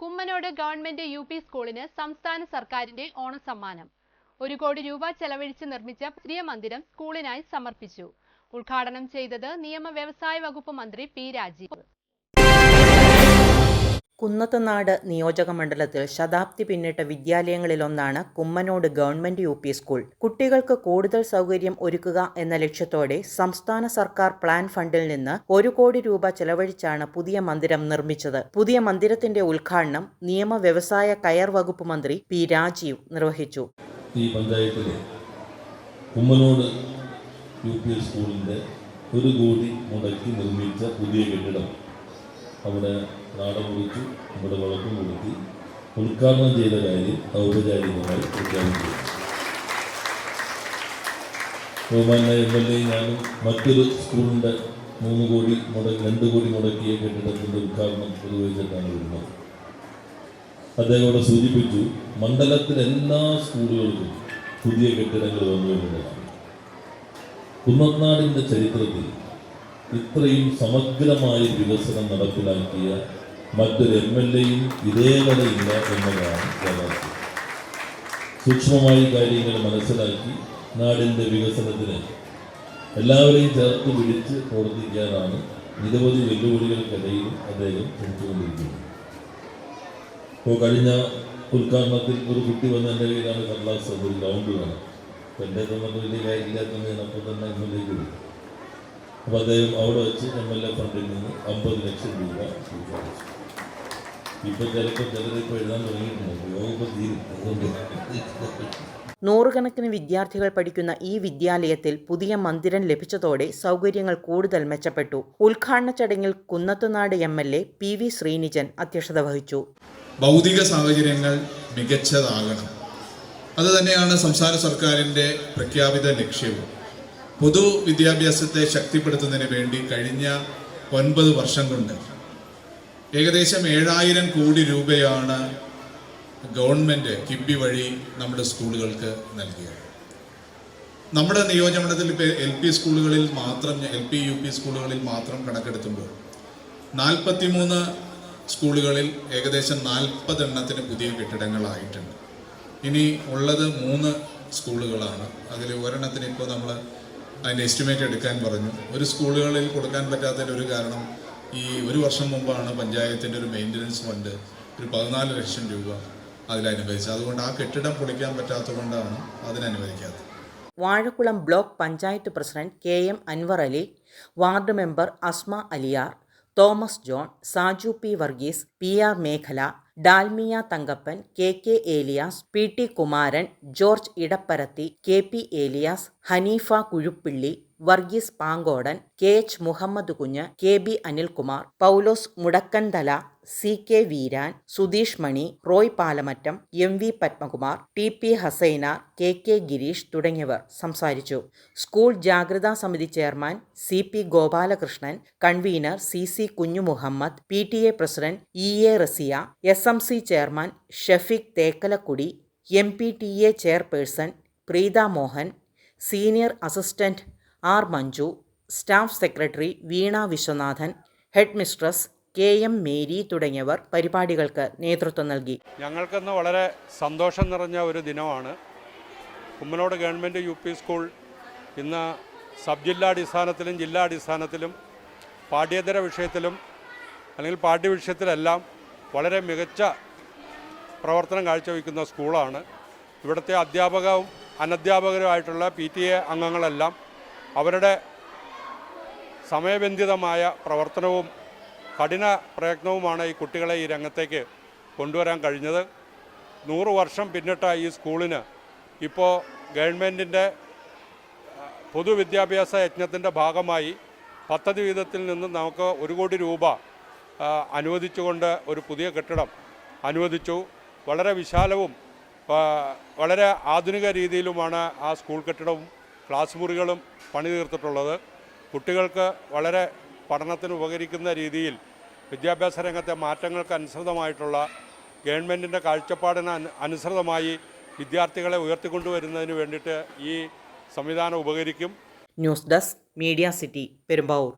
Kummanode government UP. സ്കൂളിന് സംസ്ഥാന സർക്കാരിന്റെ ഓണസമ്മാനം. 1 കോടി രൂപ ചെലവഴിച്ച് നിർമ്മിച്ച പുതിയ മന്ദിരം സ്കൂളിനായി സമർപ്പിച്ചു. ഉദ്ഘാടനം ചെയ്തത് നിയമ വ്യവസായ വകുപ്പ് മന്ത്രി പി. രാജീവ്. കുന്നത്തുനാട് നിയോജകമണ്ഡലത്തിൽ ശതാബ്ദി പിന്നിട്ട വിദ്യാലയങ്ങളിലൊന്നാണ് കുമ്മനോട് ഗവൺമെന്റ് യു.പി. സ്കൂൾ. കുട്ടികൾക്ക് കൂടുതൽ സൗകര്യം ഒരുക്കുക എന്ന ലക്ഷ്യത്തോടെ സംസ്ഥാന സർക്കാർ പ്ലാൻ ഫണ്ടിൽ നിന്ന് 1 കോടി രൂപ ചെലവഴിച്ചാണ് പുതിയ മന്ദിരം നിർമ്മിച്ചത്. പുതിയ മന്ദിരത്തിന്റെ ഉദ്ഘാടനം നിയമ വ്യവസായ കയർ വകുപ്പ് മന്ത്രി പി. രാജീവ് നിർവഹിച്ചു. ഈ പഞ്ചായത്തിലെ കുമ്മനോട് യു.പി. സ്കൂളിന്റെ 1 കോടി മുടക്കി നിർമ്മിച്ച പുതിയ കെട്ടിടം അവിടെ നാടമുറിച്ചു, നമ്മുടെ വളർത്തും കൊടുത്തി ഉദ്ഘാടനം ചെയ്ത കാര്യം ഔപചാരികമായി പ്രഖ്യാപിച്ചു. ബഹുമാന്യ MLA ഞാനും മറ്റൊരു സ്കൂളിൻ്റെ 2 കോടി മുടക്കിയ കെട്ടിടത്തിൻ്റെ ഉദ്ഘാടനം നിർവഹിച്ചിട്ടാണ് വരുന്നത്. അദ്ദേഹം അവിടെ സൂചിപ്പിച്ചു, മണ്ഡലത്തിലെ എല്ലാ സ്കൂളുകൾക്കും പുതിയ കെട്ടിടങ്ങൾ വന്നു വരുന്നതാണ്. കുന്നത്തുനാടിൻ്റെ ചരിത്രത്തിൽ ഇത്രയും സമഗ്രമായ വികസനം നടപ്പിലാക്കിയ മറ്റൊരു MLAയും ഇതേവരെ ഇല്ല എന്നതാണ് യാഥാർത്ഥ്യം. സൂക്ഷ്മമായി കാര്യങ്ങൾ മനസ്സിലാക്കി നാടിൻ്റെ വികസനത്തിന് എല്ലാവരെയും ചേർത്ത് പിടിച്ച് പ്രവർത്തിക്കാനാണ് നിരവധി വെല്ലുവിളികൾക്കിടയിലും അദ്ദേഹം ശ്രമിച്ചുകൊണ്ടിരിക്കുന്നത്. ഇപ്പോൾ കഴിഞ്ഞ ഉദ്ഘാടനത്തിൽ ഒരു കുട്ടി വന്ന എൻ്റെ കയ്യിലാണ് കടലാസ് ഒരു ഗ്രൗണ്ട് വേണം. അപ്പോൾ എൻ്റെ തന്നിട്ട് വലിയ കാര്യമില്ലാത്തത് ഞാൻ അപ്പോൾ തന്നെ MLA കൊടുത്തു. അപ്പോൾ അദ്ദേഹം അവിടെ വെച്ച് MLA ഫണ്ടിൽ നിന്ന് 50 ലക്ഷം രൂപ സ്വീകരിച്ചു. ഇപ്പോൾ ചിലരിപ്പോൾ എഴുതാൻ തുടങ്ങിയിട്ടുണ്ട്, യോഗം തീരും. അതുകൊണ്ട് നൂറുകണക്കിന് വിദ്യാർത്ഥികൾ പഠിക്കുന്ന ഈ വിദ്യാലയത്തിൽ പുതിയ മന്ദിരം ലഭിച്ചതോടെ സൗകര്യങ്ങൾ കൂടുതൽ മെച്ചപ്പെട്ടു. ഉദ്ഘാടന ചടങ്ങിൽ കുന്നത്തുനാട് MLA PV ശ്രീനിജൻ അധ്യക്ഷത വഹിച്ചു. ഭൗതിക സാഹചര്യങ്ങൾ മികച്ചതാകണം, അതുതന്നെയാണ് സംസ്ഥാന സർക്കാരിൻ്റെ പ്രഖ്യാപിത ലക്ഷ്യവും. പൊതുവിദ്യാഭ്യാസത്തെ ശക്തിപ്പെടുത്തുന്നതിന് വേണ്ടി കഴിഞ്ഞ 9 വർഷം കൊണ്ട് ഏകദേശം 7000 കോടി രൂപയാണ് ഗവൺമെൻറ് കിബി വഴി നമ്മുടെ സ്കൂളുകൾക്ക് നൽകിയത്. നമ്മുടെ നിയോജകമണ്ഡലത്തിൽ ഇപ്പോൾ LP UP സ്കൂളുകളിൽ മാത്രം കണക്കെടുത്തുമ്പോൾ 43 സ്കൂളുകളിൽ ഏകദേശം 40 എണ്ണത്തിന് പുതിയ കെട്ടിടങ്ങളായിട്ടുണ്ട്. ഇനി ഉള്ളത് 3 സ്കൂളുകളാണ്. അതിൽ ഒരെണ്ണത്തിന് ഇപ്പോൾ നമ്മൾ അതിൻ്റെ എസ്റ്റിമേറ്റ് എടുക്കാൻ പറഞ്ഞു. ഒരു സ്കൂളുകളിൽ കൊടുക്കാൻ പറ്റാത്തതിൻ്റെ ഒരു കാരണം, ഈ 1 വർഷം മുമ്പാണ് പഞ്ചായത്തിൻ്റെ ഒരു മെയിൻ്റനൻസ് ഫണ്ട് ഒരു 14 ലക്ഷം രൂപ അതിലനുവദിച്ചത്. അതുകൊണ്ട് ആ കെട്ടിടം പൊളിക്കാൻ പറ്റാത്തതുകൊണ്ടാണ് അതിനനുവദിക്കാത്തത്. Vazhakulam block panchayat president KM Anwar Ali, ward member Asma Aliyar, Thomas John, Saju P. Varghese, PR Mekhala, Dalmia Thankappan, KK Elias, PT Kumaran, George Edapparathy, KP Elias, Haneefa Kuzhuppilly, Varghese Pangodan, KH Muhammad Kunju, KB Anilkumar, പൗലോസ് മുടക്കൻതല, CK വീരാൻ, സുധീഷ് മണി, Roy Palamattam, MV Padmakumar, TP Hassainar, KK Girish തുടങ്ങിയവർ സംസാരിച്ചു. സ്കൂൾ ജാഗ്രതാ സമിതി chairman CP Gopalakrishnan, convener CC Kunjumuhammad, PTA president EA Rasiya, SMC chairman Shafeeq Thekkalakudi, MPTA chairperson Preetha Mohan, senior assistant R. Manju, staff secretary Veena Viswanathan, headmistress KM Mary തുടങ്ങിയവർ പരിപാടികൾക്ക് നേതൃത്വം നൽകി. ഞങ്ങൾക്കിന്ന് വളരെ സന്തോഷം നിറഞ്ഞ ഒരു ദിനമാണ്. കുമ്മനോട് ഗവൺമെൻറ് UP സ്കൂൾ ഇന്ന് സബ് ജില്ലാടിസ്ഥാനത്തിലും ജില്ലാടിസ്ഥാനത്തിലും പാഠ്യേതര വിഷയത്തിലും അല്ലെങ്കിൽ പാഠ്യവിഷയത്തിലെല്ലാം വളരെ മികച്ച പ്രവർത്തനം കാഴ്ചവെക്കുന്ന സ്കൂളാണ്. ഇവിടുത്തെ അധ്യാപകവും അനധ്യാപകരുമായിട്ടുള്ള PTA അംഗങ്ങളെല്ലാം അവരുടെ സമയബന്ധിതമായ പ്രവർത്തനവും കഠിന പ്രയത്നവുമാണ് ഈ കുട്ടികളെ ഈ രംഗത്തേക്ക് കൊണ്ടുവരാൻ കഴിഞ്ഞത്. 100 വർഷം പിന്നിട്ട ഈ സ്കൂളിന് ഇപ്പോൾ ഗവൺമെൻറ്റിൻ്റെ പൊതുവിദ്യാഭ്യാസ യജ്ഞത്തിൻ്റെ ഭാഗമായി പദ്ധതി വിഹിതത്തിൽ നിന്ന് നമുക്ക് 1 കോടി രൂപ അനുവദിച്ചുകൊണ്ട് ഒരു പുതിയ കെട്ടിടം അനുവദിച്ചു. വളരെ വിശാലവും വളരെ ആധുനിക രീതിയിലുമാണ് ആ സ്കൂൾ കെട്ടിടവും ക്ലാസ് മുറികളും പണി തീർത്തിട്ടുള്ളത്. കുട്ടികൾക്ക് വളരെ പഠനത്തിന് ഉപകരിക്കുന്ന രീതിയിൽ വിദ്യാഭ്യാസ രംഗത്തെ മാറ്റങ്ങൾക്ക് അനുസൃതമായിട്ടുള്ള ഗവൺമെൻറ്റിൻ്റെ കാഴ്ചപ്പാടിന് അനുസൃതമായി വിദ്യാർത്ഥികളെ ഉയർത്തിക്കൊണ്ടുവരുന്നതിന് വേണ്ടിയിട്ട് ഈ സംവിധാനം ഉപകരിക്കും. News desk media city Perumbavoor.